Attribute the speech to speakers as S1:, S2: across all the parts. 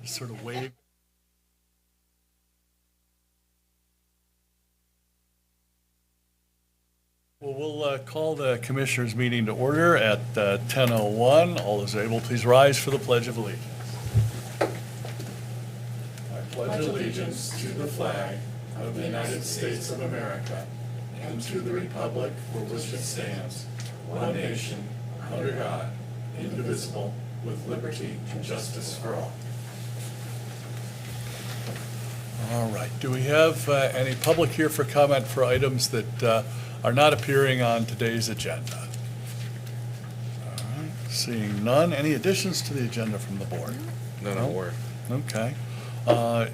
S1: Just sort of wave. Well, we'll call the Commissioners' meeting to order at 10:01. All those able, please rise for the Pledge of Allegiance. I pledge allegiance to the flag of the United States of America and to the republic for which it stands, one nation, under God, indivisible, with liberty and justice for all. All right. Do we have any public here for comment for items that are not appearing on today's agenda? All right. Seeing none. Any additions to the agenda from the board?
S2: None I'm aware.
S1: Okay.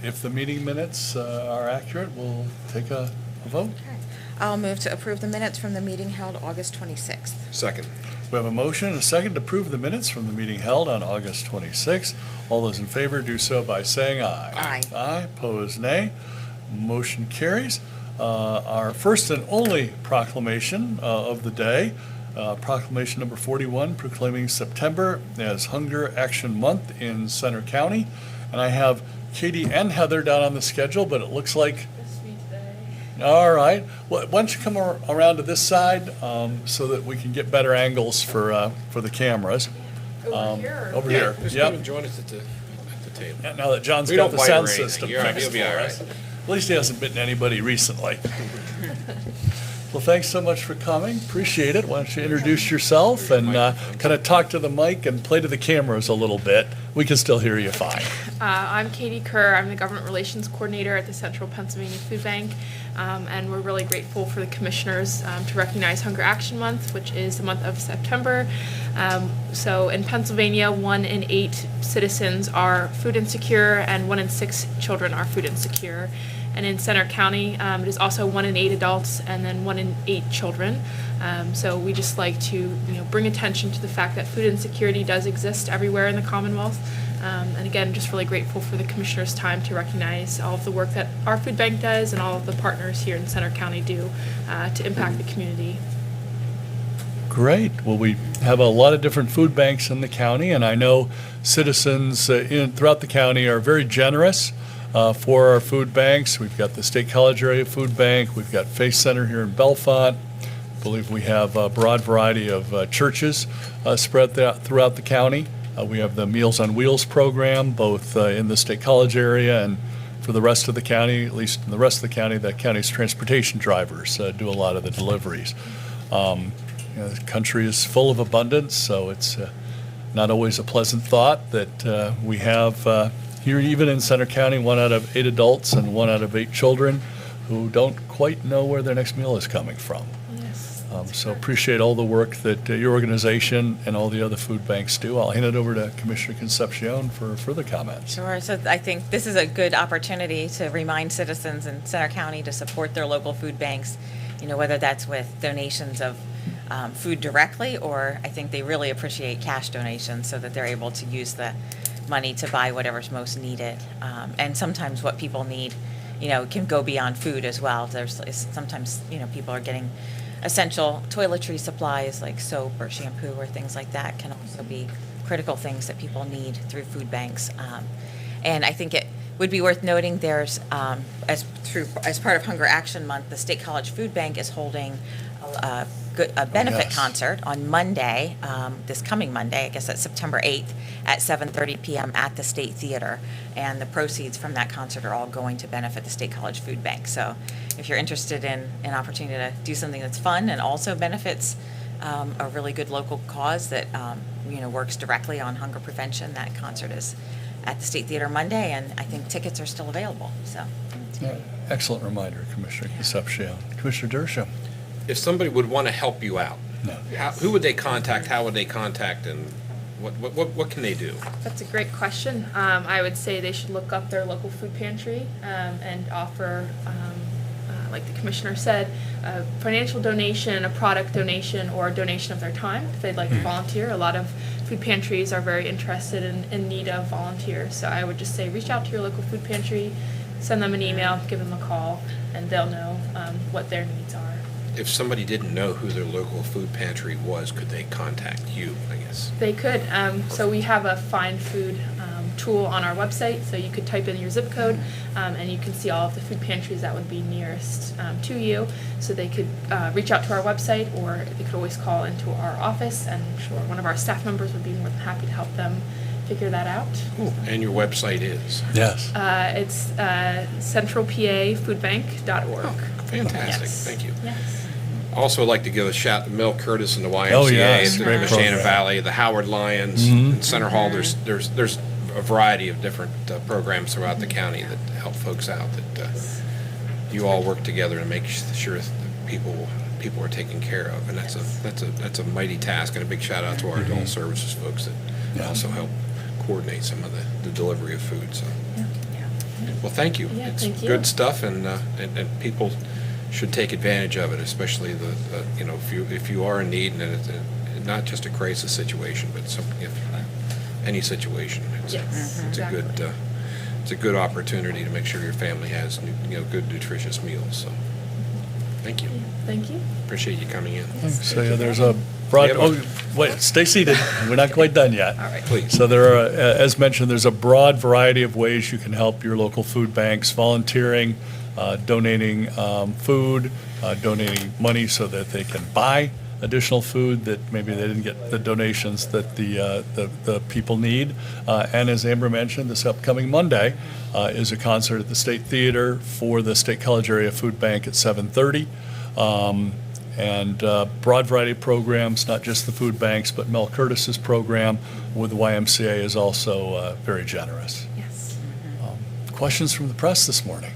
S1: If the meeting minutes are accurate, we'll take a vote.
S3: Okay. I'll move to approve the minutes from the meeting held August 26th.
S2: Second.
S1: We have a motion and a second to approve the minutes from the meeting held on August 26th. All those in favor do so by saying aye.
S3: Aye.
S1: Aye. Opposed, nay. Motion carries. Our first and only proclamation of the day, proclamation number 41, proclaiming September as Hunger Action Month in Center County. And I have Katie and Heather down on the schedule, but it looks like. All right. Well, why don't you come around to this side so that we can get better angles for the cameras. Over here.
S2: Just
S1: Yep.
S2: come and join us at the table.
S1: And now that John's
S2: We
S1: got
S2: don't
S1: the
S2: bite
S1: sound
S2: or anything.
S1: system
S2: You're all right.
S1: fixed
S2: You'll be
S1: for
S2: all
S1: us.
S2: right.
S1: At least he hasn't bitten anybody recently. Well, thanks so much for coming. Appreciate it. Why don't you introduce yourself and kind of talk to the mic and play to the cameras a little bit. We can still hear you fine.
S4: I'm Katie Kerr. I'm the Government Relations Coordinator at the Central Pennsylvania Food Bank. And we're really grateful for the commissioners to recognize Hunger Action Month, which is the month of September. So in Pennsylvania, 1 in 8 citizens are food insecure and 1 in 6 children are food insecure. And in Center County, it is also 1 in 8 adults and then 1 in 8 children. So we just like to bring attention to the fact that food insecurity does exist everywhere in the Commonwealth. And again, just really grateful for the commissioner's time to recognize all of the work that our food bank does and all of the partners here in Center County do to impact the community.
S1: Great. Well, we have a lot of different food banks in the county, and I know citizens throughout the county are very generous for our food banks. We've got the State College Area Food Bank. We've got Faith Center here in Bellefonte. I believe we have a broad variety of churches spread throughout the county. We have the Meals on Wheels program, both in the State College area and for the rest of the county, at least in the rest of the county, the county's transportation drivers do a lot of the deliveries. The country is full of abundance, so it's not always a pleasant thought that we have here, even in Center County, 1 out of 8 adults and 1 out of 8 children who don't quite know where their next meal is coming from.
S4: Yes.
S1: So appreciate all the work that your organization and all the other food banks do. I'll hand it over to Commissioner Concepcion for further comments.
S3: Sure. So I think this is a good opportunity to remind citizens in Center County to support their local food banks, whether that's with donations of food directly, or I think they really appreciate cash donations so that they're able to use the money to buy whatever's most needed. And sometimes what people need, can go beyond food as well. Sometimes, people are getting essential toiletry supplies like soap or shampoo or things like that can also be critical things that people need through food banks. And I think it would be worth noting there's, as part of Hunger Action Month, the State College Food Bank is holding a benefit
S1: Yes.
S3: concert on Monday, this coming Monday, I guess that's September 8th at 7:30 p.m. at the State Theater. And the proceeds from that concert are all going to benefit the State College Food Bank. So if you're interested in an opportunity to do something that's fun and also benefits a really good local cause that works directly on hunger prevention, that concert is at the State Theater Monday, and I think tickets are still available. So
S1: Excellent reminder, Commissioner Concepcion. Commissioner Dershowitz.
S2: If somebody would want to help you out,
S1: No.
S2: who would they contact? How would they contact? And what can they do?
S4: That's a great question. I would say they should look up their local food pantry and offer, like the commissioner said, a financial donation, a product donation, or a donation of their time if they'd like to volunteer. A lot of food pantries are very interested in need of volunteers. So I would just say reach out to your local food pantry, send them an email, give them a call, and they'll know what their needs are.
S2: If somebody didn't know who their local food pantry was, could they contact you, I guess?
S4: They could. So we have a find food tool on our website, so you could type in your zip code, and you can see all of the food pantries that would be nearest to you. So they could reach out to our website, or they could always call into our office, and I'm sure one of our staff members would be more than happy to help them figure that out.
S2: Cool. And your website is?
S1: Yes.
S4: It's centralpafoodbank.org.
S2: Oh, fantastic.
S4: Yes.
S2: Thank you.
S4: Yes.
S2: Also like to give a shout to Mel Curtis and the YMCA,
S1: Oh, yes,
S2: the
S1: great
S2: Shannon
S1: program.
S2: Valley, the Howard Lions,
S1: Mhm.
S2: and Center Hall. There's a variety of different programs throughout the county that help folks out. That you all work together to make sure that people are taken care of, and that's a mighty task. And a big shout out to our adult services folks that
S1: Yeah.
S2: also help coordinate some of the delivery of food. So,
S3: Yeah.
S2: well, thank you.
S4: Yeah,
S2: It's
S4: thank you.
S2: good stuff, and people should take advantage of it, especially if you are in need, and it's not just a crisis situation, but any situation.
S4: Yes,
S2: It's a good
S4: exactly.
S2: it's a good opportunity to make sure your family has good nutritious meals. So, thank you.
S4: Thank you.
S2: Appreciate you coming in.
S1: So yeah, there's a broad,
S2: Yeah,
S1: oh,
S2: but-
S1: wait, stay seated. We're not quite done yet.
S4: All right.
S2: Please.
S1: So there are, as mentioned, there's a broad variety of ways you can help your local food banks, volunteering, donating food, donating money so that they can buy additional food that maybe they didn't get the donations that the people need. And as Amber mentioned, this upcoming Monday is a concert at the State Theater for the State College Area Food Bank at 7:30. And broad variety of programs, not just the food banks, but Mel Curtis's program with the YMCA is also very generous.
S4: Yes.
S1: Questions from the press this morning?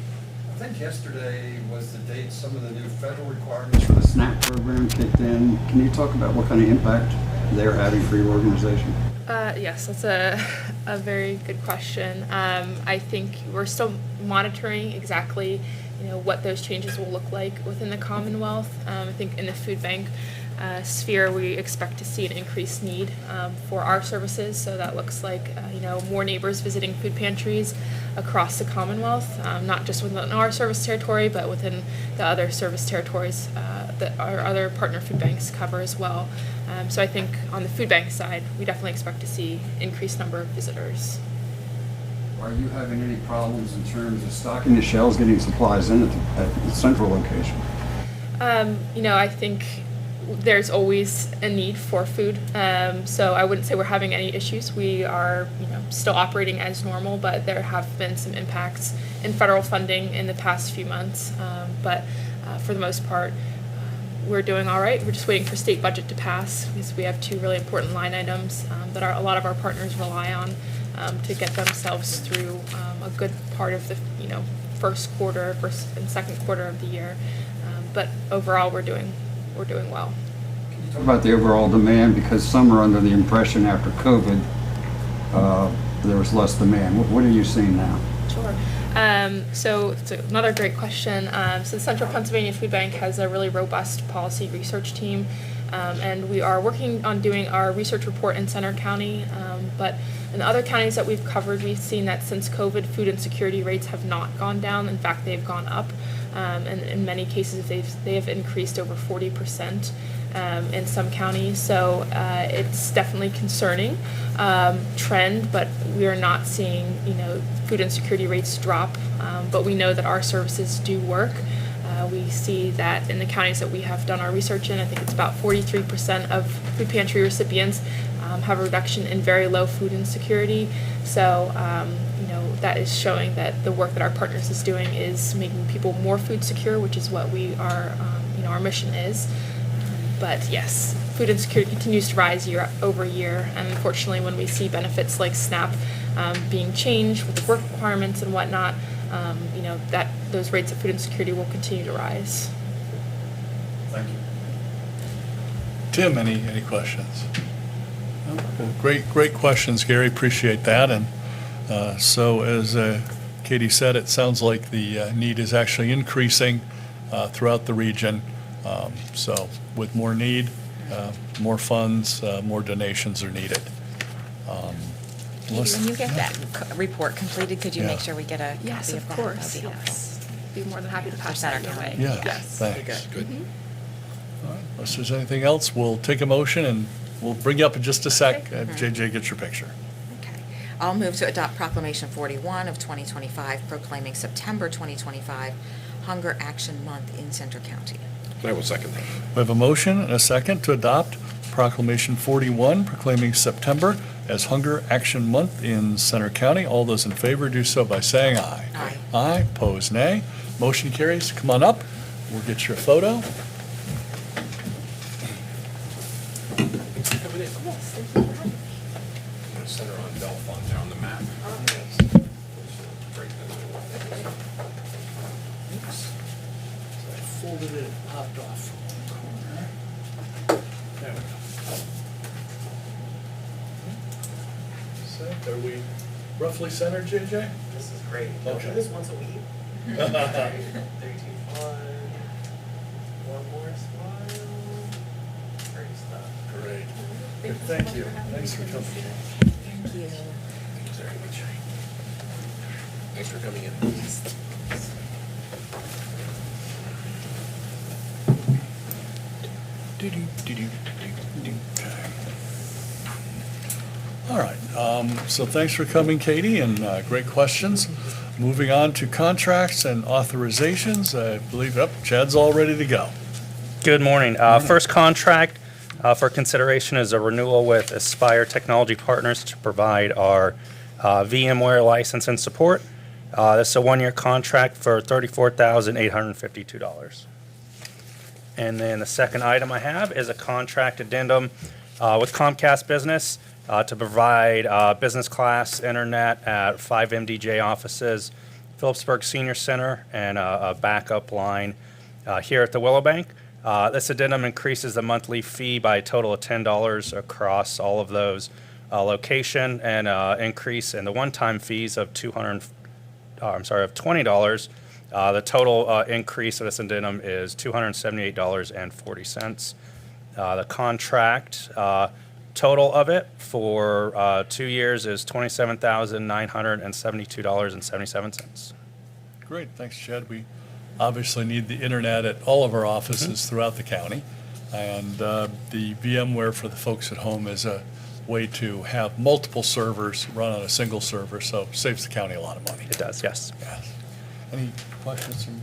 S5: I think yesterday was the date some of the new federal requirements for the SNAP program kicked in. Can you talk about what kind of impact they're having for your organization?
S4: Yes, that's a very good question. I think we're still monitoring exactly, what those changes will look like within the Commonwealth. I think in the food bank sphere, we expect to see an increased need for our services. So that looks like, more neighbors visiting food pantries across the Commonwealth, not just within our service territory, but within the other service territories that our other partner food banks cover as well. So I think on the food bank side, we definitely expect to see increased number of visitors.
S5: Are you having any problems in terms of stocking the shelves, getting supplies in at the central location?
S4: I think there's always a need for food. So I wouldn't say we're having any issues. We are, still operating as normal, but there have been some impacts in federal funding in the past few months. But for the most part, we're doing all right. We're just waiting for state budget to pass because we have two really important line items that a lot of our partners rely on to get themselves through a good part of the first and second quarter of the year. But overall, we're doing well.
S5: Can you talk about the overall demand? Because some are under the impression after COVID there was less demand. What are you seeing now?
S4: Sure. So it's another great question. So the Central Pennsylvania Food Bank has a really robust policy research team, and we are working on doing our research report in Center County. But in the other counties that we've covered, we've seen that since COVID, food insecurity rates have not gone down. In fact, they've gone up, and in many cases, they have increased over 40%. In some counties, so it's definitely concerning trend, but we are not seeing food insecurity rates drop, but we know that our services do work. We see that in the counties that we have done our research in, I think it's about 43% of food pantry recipients have a reduction in very low food insecurity. So that is showing that the work that our partners is doing is making people more food secure, which is what we are our mission is. But yes, food insecurity continues to rise year over year, and unfortunately, when we see benefits like SNAP being changed with the work requirements and whatnot, that those rates of food insecurity will continue to rise.
S5: Thank you.
S1: Tim, any questions? No? Well, great questions, Gary. Appreciate that. And so as Katie said, it sounds like the need is actually increasing throughout the region. So with more need, more funds, more donations are needed.
S3: Katie, when you get that report completed, could you
S1: Yeah.
S3: make sure we get a
S4: Yes,
S3: copy
S4: of
S3: of that?
S4: course.
S3: That'd be helpful.
S4: Yes, be more than happy to
S3: For
S4: pass that
S3: Center
S4: your way.
S3: County.
S1: Yeah,
S4: Yes.
S1: thanks.
S2: Good.
S1: All right, unless there's anything else, we'll take a motion and we'll bring you up in just a sec.
S4: Okay.
S1: JJ, get your picture.
S3: Okay. I'll move to adopt Proclamation 41 of 2025, proclaiming September 2025 Hunger Action Month in Center County.
S2: And I will second that.
S1: We have a motion and a second to adopt Proclamation 41 proclaiming September as Hunger Action Month in Center County. All those in favor do so by saying aye.
S3: Aye.
S1: Aye, opposed nay. Motion carries. Come on up. We'll get your photo.
S2: Center on Bellefonte there on the map.
S1: Oops. So I folded it and popped off from one corner. There we go. So, are we roughly centered, JJ?
S6: This is great.
S1: Okay.
S6: Do this once a week. 3, 2, 1. One more smile. Great stuff.
S1: Great. Good, thank you. Thanks for coming.
S3: Thank you.
S2: Thanks very much. Thanks for coming in.
S1: All right, so thanks for coming, Katie, and great questions. Moving on to contracts and authorizations, I believe, Chad's all ready to go.
S7: Good morning. First contract for consideration is a renewal with Aspire Technology Partners to provide our VMware license and support. This is a one-year contract for $34,852. And then the second item I have is a contract addendum with Comcast Business to provide business class internet at 5 MDJ offices, Phillipsburg Senior Center, and a backup line here at the Willowbank. This addendum increases the monthly fee by a total of $10 across all of those location, and increase in the one-time fees of $20. The total increase of this addendum is $278.40. The contract total of it for 2 years is $27,972.77.
S1: Great, thanks, Chad. We obviously need the internet at all of our offices throughout the county. And the VMware for the folks at home is a way to have multiple servers run on a single server, so saves the county a lot of money.
S7: It does, yes.
S1: Yes. Any questions from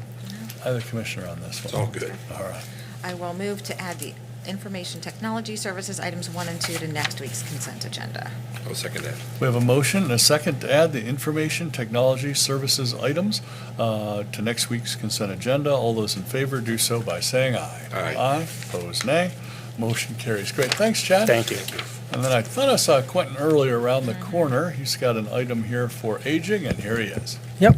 S1: either commissioner on this one?
S2: It's all good.
S1: All right.
S3: I will move to add the Information Technology Services items 1 and 2 to next week's consent agenda.
S2: I will second that.
S1: We have a motion and a second to add the Information Technology Services items to next week's consent agenda. All those in favor do so by saying aye.
S2: Aye.
S1: Aye, opposed nay. Motion carries. Great, thanks, Chad.
S7: Thank you.
S1: And then I thought I saw Quentin earlier around the corner. He's got an item here for aging, and here he is.
S8: Yep.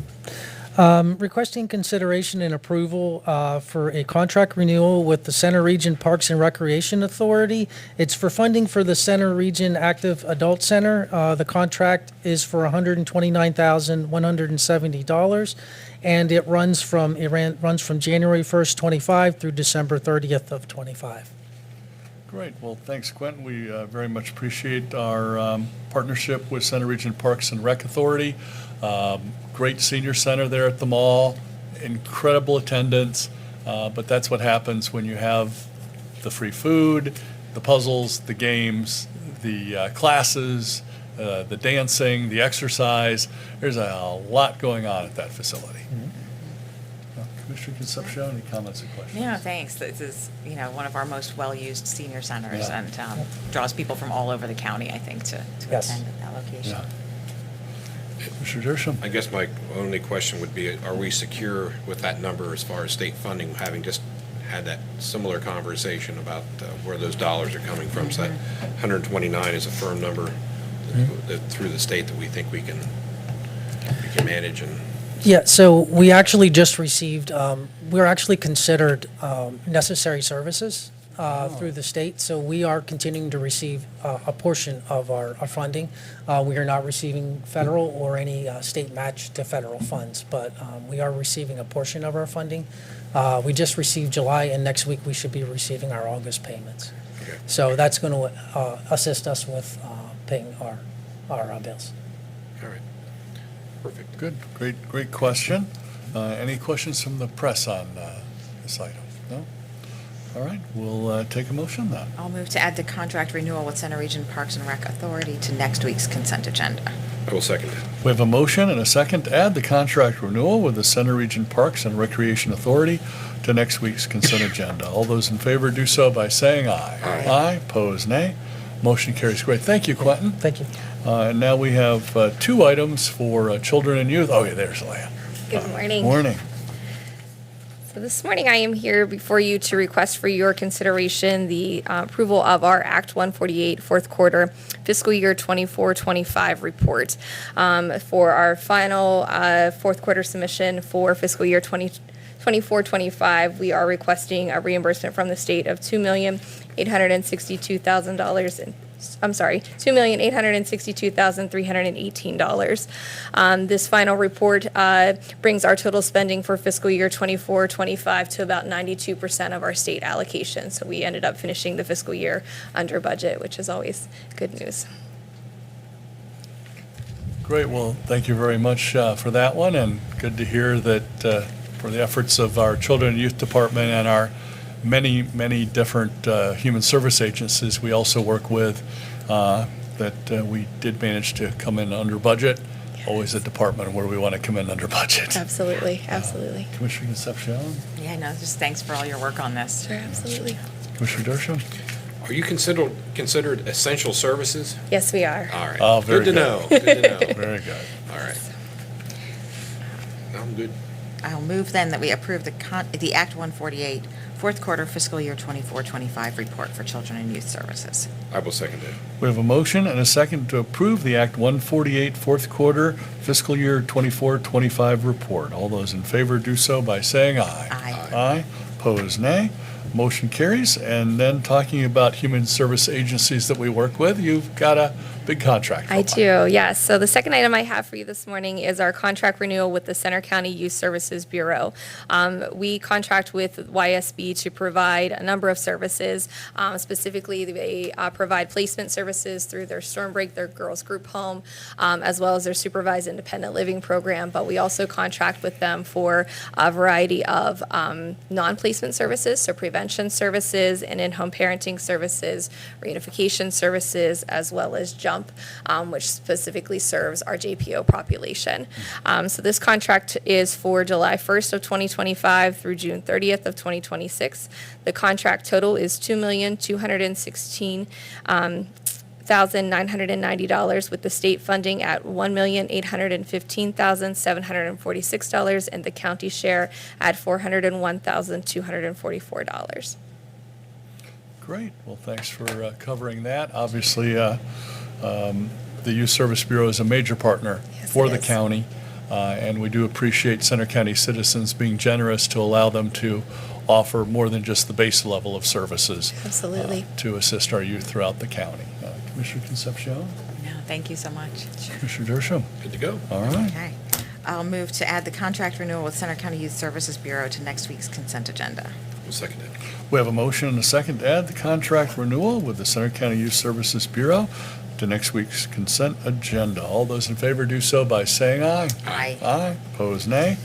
S8: Requesting consideration and approval for a contract renewal with the Center Region Parks and Recreation Authority. It's for funding for the Center Region Active Adult Center. The contract is for $129,170, and it runs from January 1st, 25 through December 30th of 25.
S1: Great. Well, thanks, Quentin. We very much appreciate our partnership with Center Region Parks and Rec Authority. Great senior center there at the mall, incredible attendance, but that's what happens when you have the free food, the puzzles, the games, the classes, the dancing, the exercise. There's a lot going on at that facility. Commissioner Concepcion, any comments or questions?
S3: Yeah, thanks. This is, one of our most well-used senior centers
S1: Yeah.
S3: and draws people from all over the county, I think, to
S8: Yes.
S3: attend at that location.
S1: Yeah. Commissioner Dershowitz?
S2: I guess my only question would be, are we secure with that number as far as state funding, having just had that similar conversation about where those dollars are coming from? So that 129 is a firm number that through the state that we think we can manage and.
S8: Yeah, so we actually just received, we're actually considered necessary services through the state, so we are continuing to receive a portion of our funding. We are not receiving federal or any state match to federal funds, but we are receiving a portion of our funding. We just received July, and next week we should be receiving our August payments.
S2: Okay.
S8: So that's going to assist us with paying our bills.
S2: All right. Perfect.
S1: Good, great question. Any questions from the press on this item? No? All right, we'll take a motion then.
S3: I'll move to add the contract renewal with Center Region Parks and Rec Authority to next week's consent agenda.
S2: I will second it.
S1: We have a motion and a second to add the contract renewal with the Center Region Parks and Recreation Authority to next week's consent agenda. All those in favor do so by saying aye.
S2: Aye.
S1: Aye, pose nay. Motion carries. Great. Thank you, Quentin.
S8: Thank you.
S1: And now we have two items for children and youth. Oh, yeah, there's Leah.
S9: Good morning.
S1: Morning.
S9: So this morning I am here before you to request for your consideration the approval of our Act 148 fourth quarter fiscal year 24-25 report. For our final fourth quarter submission for fiscal year 24-25, we are requesting a reimbursement from the state of $2,862,318. This final report brings our total spending for fiscal year 24-25 to about 92% of our state allocation. So we ended up finishing the fiscal year under budget, which is always good news.
S1: Great. Well, thank you very much for that one, and good to hear that for the efforts of our Children and Youth Department and our many, many different human service agencies we also work with, that we did manage to come in under budget. Always a department where we want to come in under budget.
S9: Absolutely, absolutely.
S1: Commissioner Concepcion,
S3: Yeah, no, just thanks for all your work on this.
S9: Sure, absolutely.
S1: Commissioner Dershowitz.
S2: Are you considered essential services?
S9: Yes, we are.
S2: All right.
S1: Oh, very
S2: Good to
S1: good.
S2: know. Good to know.
S1: Very good.
S2: All right. I'm good.
S3: I'll move then that we approve the Act 148 fourth quarter fiscal year 24-25 report for Children and Youth Services.
S2: I will second it.
S1: We have a motion and a second to approve the Act 148 fourth quarter fiscal year 24-25 report. All those in favor do so by saying aye.
S3: Aye.
S1: Aye. Pose nay. Motion carries. And then talking about human service agencies that we work with, you've got a big contract.
S9: I do, yes. So the second item I have for you this morning is our contract renewal with the Center County Youth Services Bureau. We contract with YSB to provide a number of services. Specifically, they provide placement services through their Storm Break, their girls group home, as well as their supervised independent living program. But we also contract with them for a variety of non-placement services, so prevention services and in-home parenting services, reunification services, as well as JUMP, which specifically serves our JPO population. So this contract is for July 1st of 2025 through June 30th of 2026. The contract total is $2,216,990 with the state funding at $1,815,746 and the county share at $401,244.
S1: Great. Well, thanks for covering that. Obviously, the Youth Service Bureau is a major partner
S9: Yes,
S1: for
S9: it
S1: the
S9: is.
S1: county, and we do appreciate Center County citizens being generous to allow them to offer more than just the base level of services
S9: Absolutely.
S1: to assist our youth throughout the county. Commissioner Concepcion,
S3: No, thank you so much.
S1: Commissioner Dershowitz.
S2: Good to go.
S1: All right.
S3: Okay. I'll move to add the contract renewal with Center County Youth Services Bureau to next week's consent agenda.
S2: We'll second it.
S1: We have a motion and a second to add the contract renewal with the Center County Youth Services Bureau to next week's consent agenda. All those in favor do so by saying aye.
S3: Aye.
S1: Aye. Pose nay.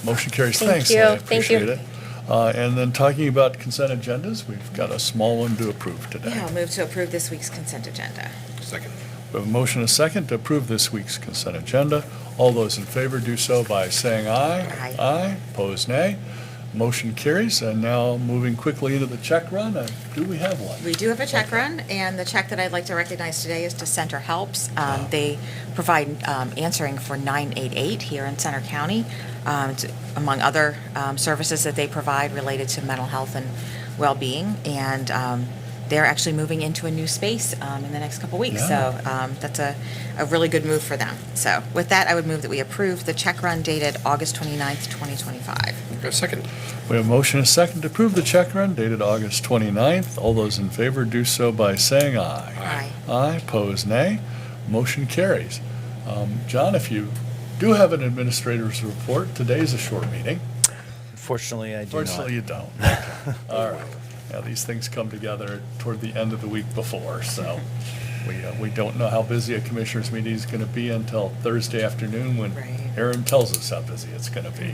S1: Motion carries.
S9: Thank
S1: Thanks,
S9: you.
S1: Leah.
S9: Thank you.
S1: Appreciate it. And then talking about consent agendas, we've got a small one to approve today.
S3: Yeah, I'll move to approve this week's consent agenda.
S2: Second.
S1: We have a motion and a second to approve this week's consent agenda. All those in favor do so by saying aye.
S3: Aye.
S1: Aye. Pose nay. Motion carries. And now moving quickly into the check run. Do we have one?
S3: We do have a check run, and the check that I'd like to recognize today is to Center Helps. They provide answering for 988 here in Center County, among other services that they provide related to mental health and well-being. And they're actually moving into a new space in the next couple weeks.
S1: Yeah.
S3: So that's a really good move for them. So with that, I would move that we approve the check run dated August 29th, 2025.
S2: Second.
S1: We have a motion and a second to approve the check run dated August 29th. All those in favor do so by saying aye.
S3: Aye.
S1: Aye. Pose nay. Motion carries. John, if you do have an administrator's report, today's a short meeting.
S10: Unfortunately, I do not.
S1: Fortunately, you don't. Okay. All right. Now, these things come together toward the end of the week before, so we don't know how busy a commissioners meeting is going to be until Thursday afternoon when
S3: Right.
S1: Aaron tells us how busy it's going to be.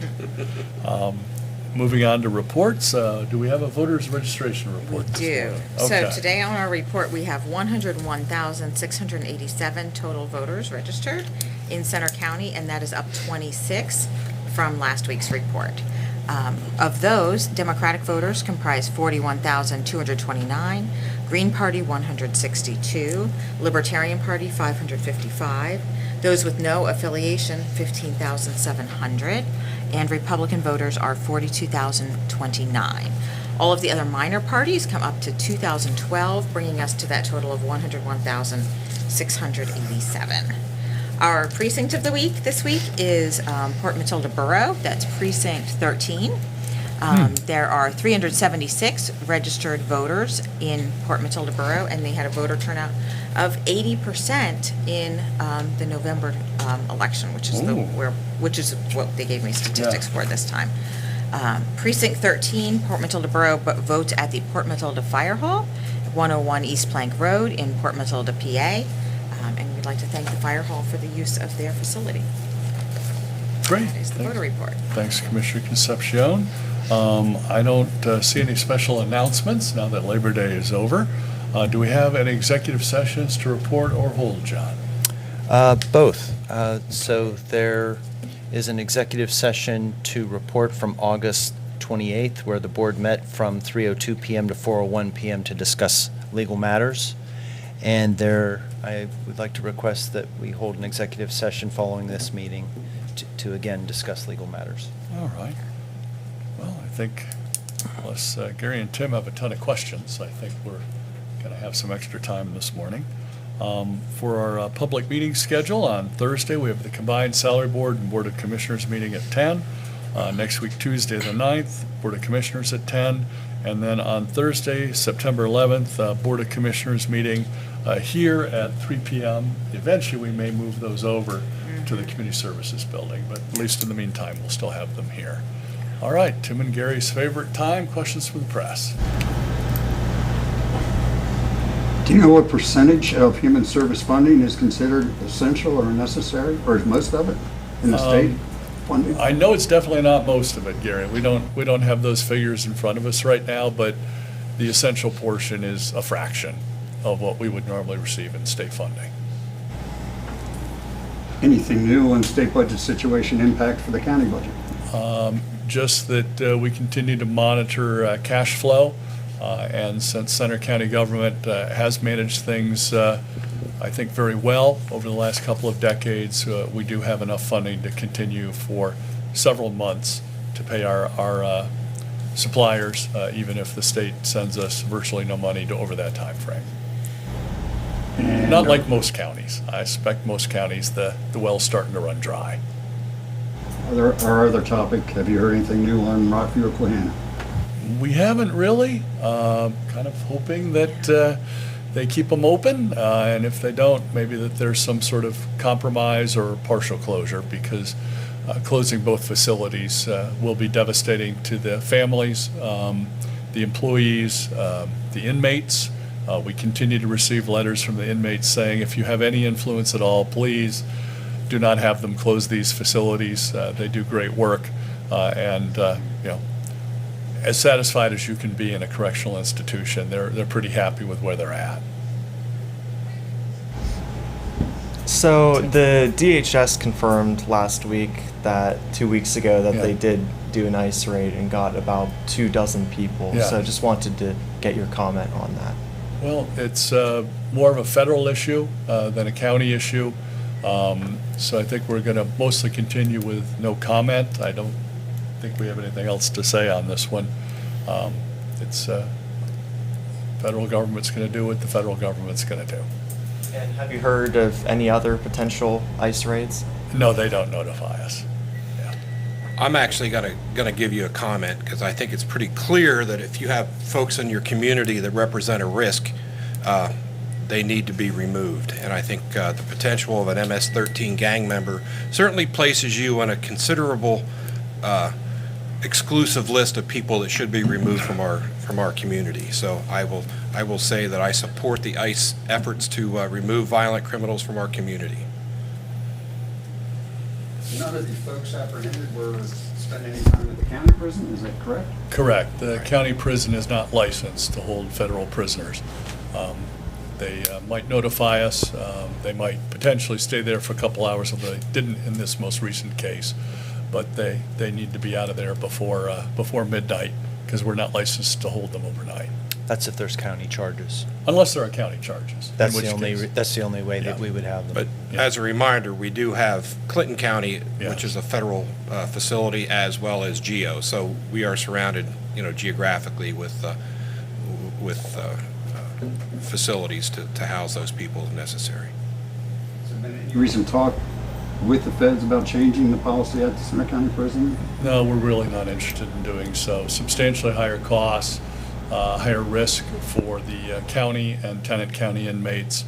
S1: Moving on to reports, do we have a voters registration report this
S3: Do.
S1: morning?
S3: So
S1: Okay.
S3: today on our report, we have 101,687 total voters registered in Center County, and that is up 26 from last week's report. Of those, Democratic voters comprise 41,229, Green Party 162, Libertarian Party 555, those with no affiliation 15,700, and Republican voters are 42,029. All of the other minor parties come up to 2,012, bringing us to that total of 101,687. Our precinct of the week this week is Port Matilda Borough. That's precinct 13. There are 376 registered voters in Port Matilda Borough, and they had a voter turnout of 80% in the November election, which is which is what they gave me statistics for this time. Precinct 13, Port Matilda Borough, votes at the Port Matilda Fire Hall, 101 East Plank Road in Port Matilda, PA. And we'd like to thank the Fire Hall for the use of their facility.
S1: Great.
S3: That is the voter report.
S1: Thanks, Commissioner Concepcion. I don't see any special announcements now that Labor Day is over. Do we have any executive sessions to report or hold, John?
S10: Both. So there is an executive session to report from August 28th, where the board met from 3:02 p.m. to 4:01 p.m. to discuss legal matters. And there, I would like to request that we hold an executive session following this meeting to again discuss legal matters.
S1: All right. Well, I think unless Gary and Tim have a ton of questions, I think we're going to have some extra time this morning. For our public meeting schedule, on Thursday, we have the combined salary board and board of commissioners meeting at 10. Next week, Tuesday the 9th, board of commissioners at 10. And then on Thursday, September 11th, board of commissioners meeting here at 3 p.m. Eventually, we may move those over to the community services building, but at least in the meantime, we'll still have them here. All right, Tim and Gary's favorite time, questions from the press.
S5: Do you know what percentage of human service funding is considered essential or necessary, or is most of it in the state funding?
S1: I know it's definitely not most of it, Gary. We don't have those figures in front of us right now, but the essential portion is a fraction of what we would normally receive in state funding.
S5: Anything new on state budget situation impact for the county budget?
S1: Just that we continue to monitor cash flow, and since Center County government has managed things, I think, very well over the last couple of decades, we do have enough funding to continue for several months to pay our suppliers, even if the state sends us virtually no money over that time frame.
S5: And
S1: Not like most counties. I expect most counties, the well's starting to run dry.
S5: Our other topic, have you heard anything new on Rockview or Quahana?
S1: We haven't really. Kind of hoping that they keep them open, and if they don't, maybe that there's some sort of compromise or partial closure, because closing both facilities will be devastating to the families, the employees, the inmates. We continue to receive letters from the inmates saying, if you have any influence at all, please do not have them close these facilities. They do great work, and as satisfied as you can be in a correctional institution, they're pretty happy with where they're at.
S11: So the DHS confirmed last week that 2 weeks ago that
S1: Yeah.
S11: they did do an ICE raid and got about 24 people.
S1: Yeah.
S11: So just wanted to get your comment on that.
S1: Well, it's more of a federal issue than a county issue. So I think we're going to mostly continue with no comment. I don't think we have anything else to say on this one. It's federal government's going to do what the federal government's going to do.
S11: And have you heard of any other potential ICE raids?
S1: No, they don't notify us. Yeah.
S2: I'm actually gonna give you a comment, because I think it's pretty clear that if you have folks in your community that represent a risk, they need to be removed. And I think the potential of an MS-13 gang member certainly places you on a considerable exclusive list of people that should be removed from our community. So I will say that I support the ICE efforts to remove violent criminals from our community.
S5: None of these folks apprehended were spend any time at the county prison, is that correct?
S1: Correct. The county prison is not licensed to hold federal prisoners. They might notify us, they might potentially stay there for a couple hours, although they didn't in this most recent case. But they need to be out of there before midnight, because we're not licensed to hold them overnight,
S10: That's if there's county charges.
S1: unless there are county charges. in
S10: That's
S1: which
S10: the only,
S1: case-
S10: that's the only way that
S1: Yeah.
S10: we would have them.
S2: But
S1: Yeah.
S2: as a reminder, we do have Clinton County,
S1: Yes.
S2: which is a federal facility, as well as GEO. So we are surrounded, geographically with facilities to house those people if necessary.
S5: Has there been any recent talk with the feds about changing the policy at the Center County Prison?
S1: No, we're really not interested in doing so. Substantially higher costs, higher risk for the county and tenant county inmates,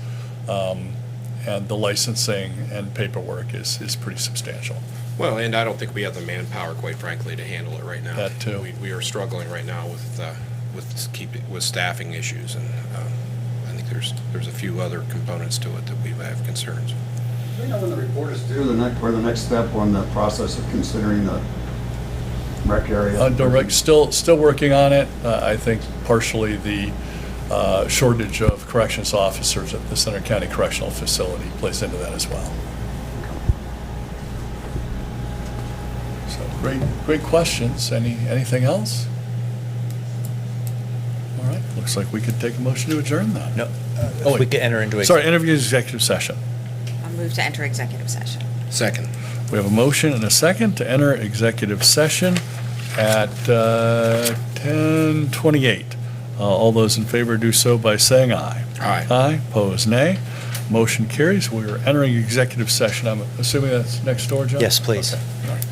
S1: and the licensing and paperwork is pretty substantial.
S2: Well, and I don't think we have the manpower, quite frankly, to handle it right now.
S1: That too.
S2: We are struggling right now with staffing issues, and I think there's a few other components to it that we have concerns.
S5: Do we know when the report is due, or the next step on the process of considering the rec area?
S1: Direct, still working on it. I think partially the shortage of corrections officers at the Center County Correctional Facility plays into that as well. So great questions. Anything else? All right, looks like we could take a motion to adjourn then.
S10: No,
S1: Oh,
S10: if we
S1: wait.
S10: could enter into.
S1: Sorry, interview executive session.
S3: I'll move to enter executive session.
S2: Second.
S1: We have a motion and a second to enter executive session at 10:28. All those in favor do so by saying aye.
S2: Aye.
S1: Aye, pose nay. Motion carries. We're entering executive session. I'm assuming that's next door, John?
S10: Yes, please.
S1: Okay. All right.